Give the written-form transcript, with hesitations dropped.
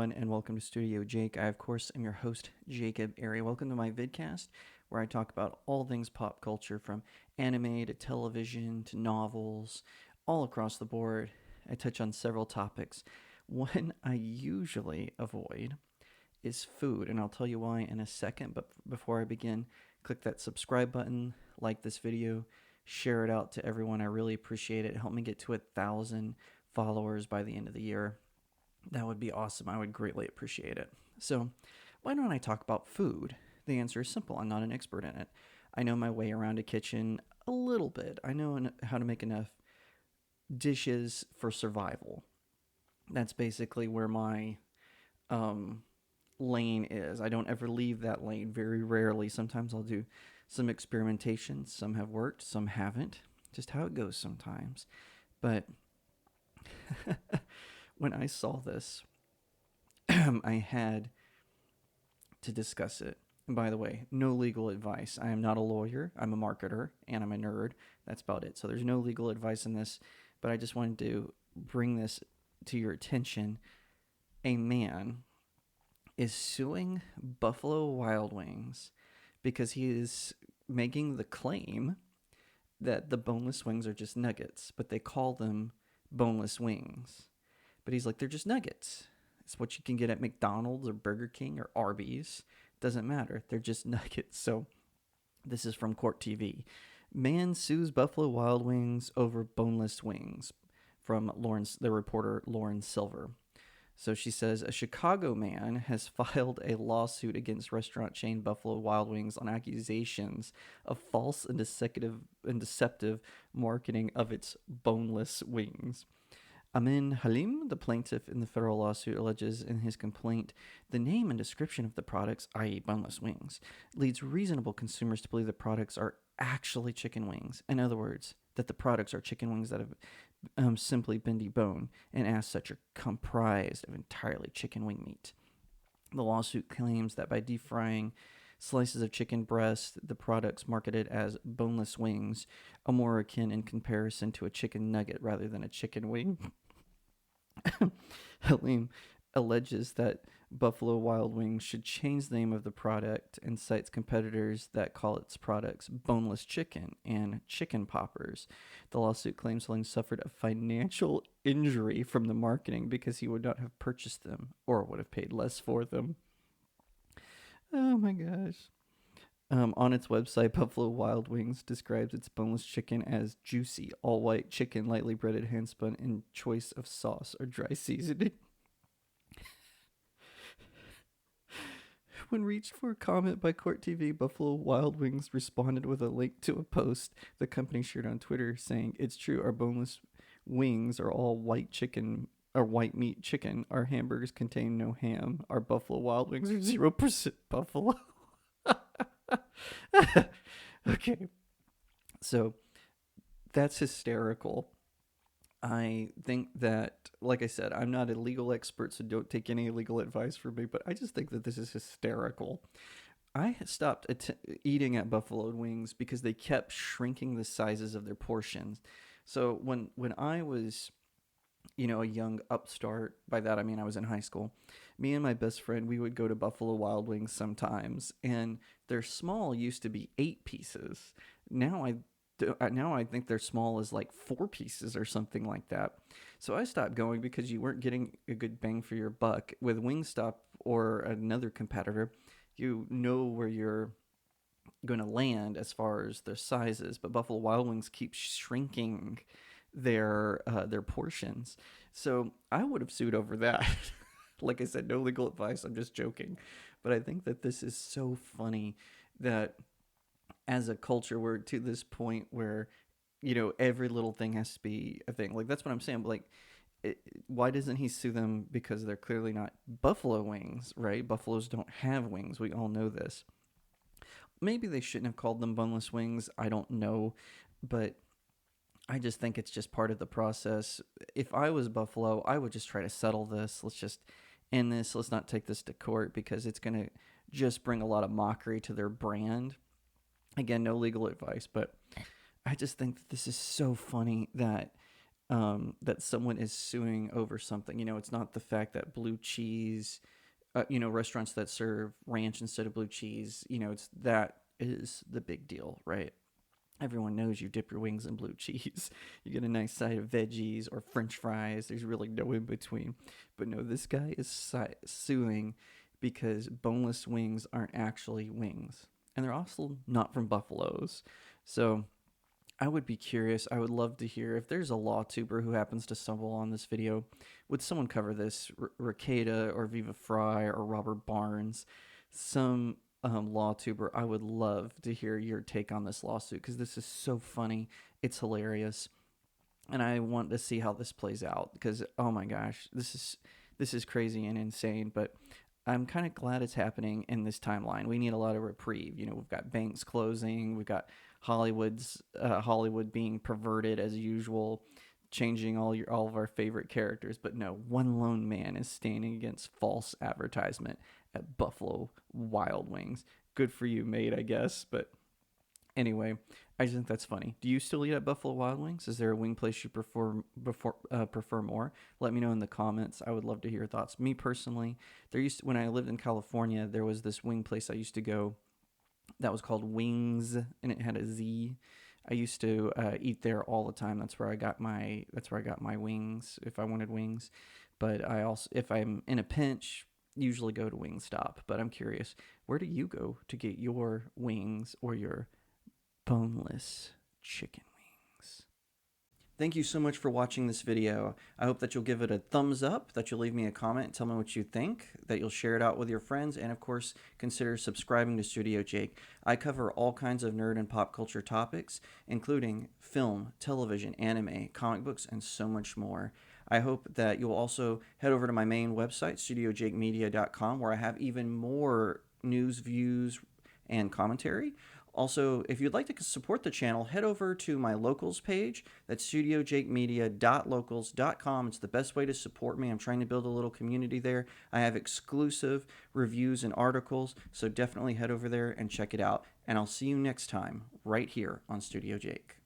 everyone, and welcome to Studio Jake. I, of course, am your host, Jacob Airy. Welcome to my vidcast, where I talk about all things pop culture, from anime to television to novels, all across the board. I touch on several topics. One I usually avoid is food, and I'll tell you why in a second. But before I begin, click that subscribe button, like this video, share it out to everyone. I really appreciate it. Help me get to 1,000 followers by the end of the year. That would be awesome. I would greatly appreciate it. So, why don't I talk about food? The answer is simple. I'm not an expert in it. I know my way around a kitchen a little bit. I know how to make enough dishes for survival. That's basically where my um, lane is. I don't ever leave that lane, very rarely. Sometimes I'll do some experimentation. Some have worked, some haven't. Just how it goes sometimes. But when I saw this, I had to discuss it. And by the way, no legal advice. I am not a lawyer. I'm a marketer and I'm a nerd. That's about it. So there's no legal advice in this, but I just wanted to bring this to your attention. A man is suing Buffalo Wild Wings because he is making the claim that the boneless wings are just nuggets, but they call them boneless wings. But he's like, they're just nuggets. It's what you can get at McDonald's or Burger King or Arby's. Doesn't matter. They're just nuggets. So this is from Court TV. Man sues Buffalo Wild Wings over boneless wings, from the reporter Lauren Silver. So she says a Chicago man has filed a lawsuit against restaurant chain Buffalo Wild Wings on accusations of false and deceptive marketing of its boneless wings. Amin Halim, the plaintiff in the federal lawsuit, alleges in his complaint the name and description of the products, i.e., boneless wings, leads reasonable consumers to believe the products are actually chicken wings. In other words, that the products are chicken wings that have simply been deboned and, as such, are comprised of entirely chicken wing meat. The lawsuit claims that by deep-frying slices of chicken breast, the products marketed as boneless wings are more akin in comparison to a chicken nugget rather than a chicken wing. Halim alleges that Buffalo Wild Wings should change the name of the product and cites competitors that call its products boneless chicken and chicken poppers. The lawsuit claims Halim suffered a financial injury from the marketing because he would not have purchased them or would have paid less for them. Oh my gosh. On its website, Buffalo Wild Wings describes its boneless chicken as juicy, all-white chicken, lightly breaded, hand-spun, in choice of sauce or dry seasoning. When reached for a comment by Court TV, Buffalo Wild Wings responded with a link to a post the company shared on Twitter saying, "It's true, our boneless wings are all white chicken or white meat chicken. Our hamburgers contain no ham. Our Buffalo Wild Wings are 0% buffalo." Okay, so that's hysterical. I think that, like I said, I'm not a legal expert, so don't take any legal advice from me, but I just think that this is hysterical. I stopped eating at Buffalo Wings because they kept shrinking the sizes of their portions. So when I was, a young upstart, by that I mean I was in high school, me and my best friend, we would go to Buffalo Wild Wings sometimes, and their small used to be 8 pieces. Now I think their small is like 4 pieces or something like that. So I stopped going because you weren't getting a good bang for your buck. With Wingstop or another competitor, you know where you're going to land as far as their sizes, but Buffalo Wild Wings keep shrinking their portions. So I would have sued over that. Like I said, no legal advice. I'm just joking, but I think that this is so funny that as a culture we're to this point where every little thing has to be a thing. Like, that's what I'm saying. But like, why doesn't he sue them? Because they're clearly not buffalo wings, right? Buffaloes don't have wings. We all know this. Maybe they shouldn't have called them boneless wings. I don't know, but I just think it's just part of the process. If I was Buffalo, I would just try to settle this. Let's just end this. Let's not take this to court because it's going to just bring a lot of mockery to their brand. Again, no legal advice, but I just think that this is so funny that that someone is suing over something. It's not the fact that blue cheese, restaurants that serve ranch instead of blue cheese, it's that is the big deal, right? Everyone knows you dip your wings in blue cheese. You get a nice side of veggies or french fries. There's really no in between. But no, this guy is suing because boneless wings aren't actually wings. And they're also not from buffaloes. So I would be curious. I would love to hear if there's a law tuber who happens to stumble on this video. Would someone cover this? Ricada or Viva Fry or Robert Barnes? Some law tuber. I would love to hear your take on this lawsuit because this is so funny. It's hilarious. And I want to see how this plays out because oh my gosh, this is crazy and insane. But I'm kind of glad it's happening in this timeline. We need a lot of reprieve. We've got banks closing, we've got Hollywood being perverted as usual, changing all of our favorite characters. But no, one lone man is standing against false advertisement at Buffalo Wild Wings. Good for you, mate, I guess. But anyway, I just think that's funny. Do you still eat at Buffalo Wild Wings? Is there a wing place you prefer more? Let me know in the comments. I would love to hear your thoughts. Me personally, when I lived in California, there was this wing place I used to go that was called Wings, and it had a Z. I used to eat there all the time. That's where I got my wings if I wanted wings. But I also, if I'm in a pinch, usually go to Wingstop. But I'm curious, where do you go to get your wings or your boneless chicken wings? Thank you so much for watching this video. I hope that you'll give it a thumbs up, that you'll leave me a comment and tell me what you think, that you'll share it out with your friends, and of course, consider subscribing to StudioJake. I cover all kinds of nerd and pop culture topics, including film, television, anime, comic books, and so much more. I hope that you'll also head over to my main website, StudioJakeMedia.com, where I have even more news, views, and commentary. Also, if you'd like to support the channel, head over to my locals page. That's studiojakemedia.locals.com. It's the best way to support me. I'm trying to build a little community there. I have exclusive reviews and articles, so definitely head over there and check it out. And I'll see you next time right here on Studio Jake.